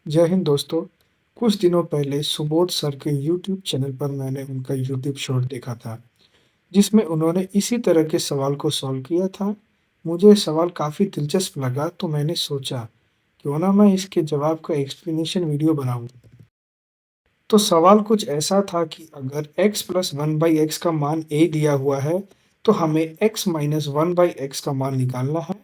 जय हिंद दोस्तों। कुछ दिनों पहले सुबोध सर के यूट्यूब चैनल पर मैंने उनका यूट्यूब शॉर्ट देखा था, जिसमें उन्होंने इसी तरह के सवाल को सॉल्व किया था। मुझे सवाल काफ़ी दिलचस्प लगा तो मैंने सोचा क्यों ना मैं इसके जवाब का एक्सप्लेनेशन वीडियो बनाऊं। तो सवाल कुछ ऐसा था कि अगर x plus one by x का मान a दिया हुआ है तो हमें x minus one by x का मान निकालना है,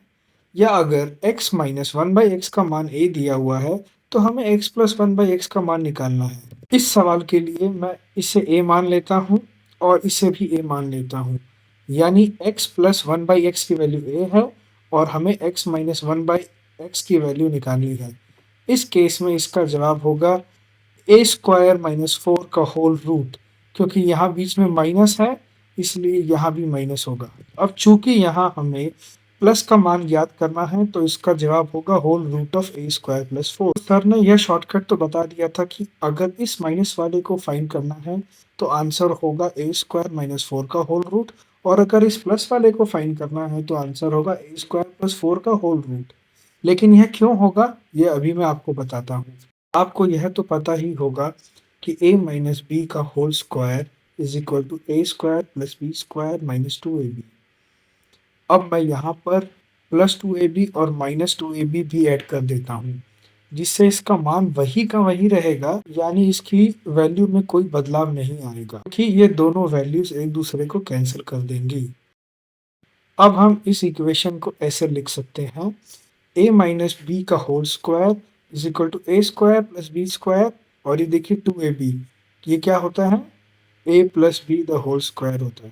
या अगर x minus one by x का मान a दिया हुआ है तो हमें x plus one by x का मान निकालना है। इस सवाल के लिए मैं इसे a मान लेता हूँ और इसे भी a मान लेता हूँ, यानी x plus one by x की वैल्यू a है और हमें x minus one by x की वैल्यू निकालनी है। इस केस में इसका जवाब होगा ए स्क्वायर माइनस फोर का होल रूट, क्योंकि यहाँ बीच में माइनस है इसलिए यहाँ भी माइनस होगा। अब चूंकि यहाँ हमें प्लस का मान ज्ञात करना है तो इसका जवाब होगा whole root of a square plus four. Sir ने यह शॉर्टकट तो बता दिया था कि अगर इस माइनस वाले को फाइंड करना है तो आंसर होगा ए स्क्वायर माइनस फोर का होल रूट, और अगर इस प्लस वाले को फाइंड करना है तो आंसर होगा ए स्क्वायर प्लस फोर का होल रूट। लेकिन यह क्यों होगा यह अभी मैं आपको बताता हूँ। आपको यह तो पता ही होगा कि a माइनस बी का whole square is equal to a square plus b square minus two a b. अब मैं यहाँ पर प्लस टू ए बी और माइनस टू ए बी भी ऐड कर देता हूँ, जिससे इसका मान वही का वही रहेगा, यानी इसकी वैल्यू में कोई बदलाव नहीं आएगा क्योंकि ये दोनों वैल्यूज एक दूसरे को कैंसिल कर देंगी। अब हम इस इक्वेशन को ऐसे लिख सकते हैं, a माइनस बी का whole square is equal to a square plus b square, और ये देखिए टू ए बी, ये क्या होता है a plus b the whole square होता है,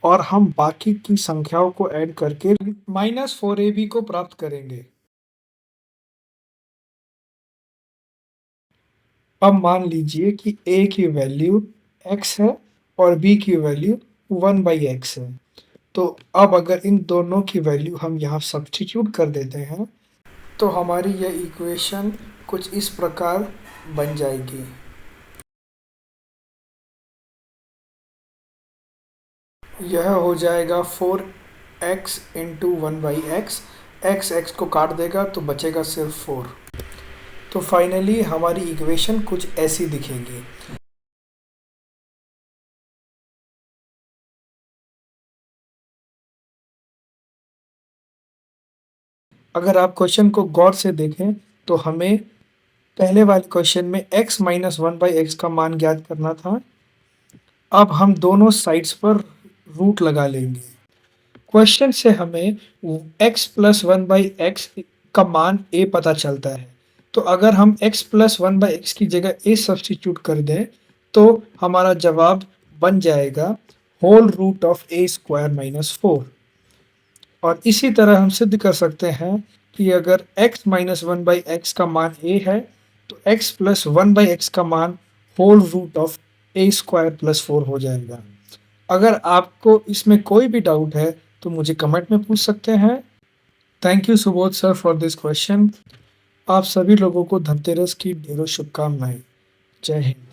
और हम बाकी की संख्याओं को ऐड करके माइनस फोर ए बी को प्राप्त करेंगे। अब मान लीजिए कि a की वैल्यू x है और b की वैल्यू वन बाई एक्स है। तो अब अगर इन दोनों की वैल्यू हम यहाँ सब्स्टिट्यूट कर देते हैं तो हमारी यह इक्वेशन कुछ इस प्रकार बन जाएगी। यह हो जाएगा four x into one by x, x x को काट देगा तो बचेगा सिर्फ फोर। तो फाइनली हमारी इक्वेशन कुछ ऐसी दिखेगी। अगर आप क्वेश्चन को गौर से देखें तो हमें पहले वाले क्वेश्चन में x minus one by x का मान ज्ञात करना था। अब हम दोनों साइड्स पर रूट लगा लेंगे। क्वेश्चन से हमें x plus one by x का मान a पता चलता है, तो अगर हम x plus one by x की जगह a सब्स्टिट्यूट कर दें तो हमारा जवाब बन जाएगा whole root of a square minus four. और इसी तरह हम सिद्ध कर सकते हैं कि अगर x minus one by x का मान a है तो x plus one by x का मान whole root of a square plus four हो जाएगा। अगर आपको इसमें कोई भी डाउट है तो मुझे कमेंट में पूछ सकते हैं। Thank you Subodh sir for this question. आप सभी लोगों को धनतेरस की ढेरों शुभकामनाएं। जय हिंद।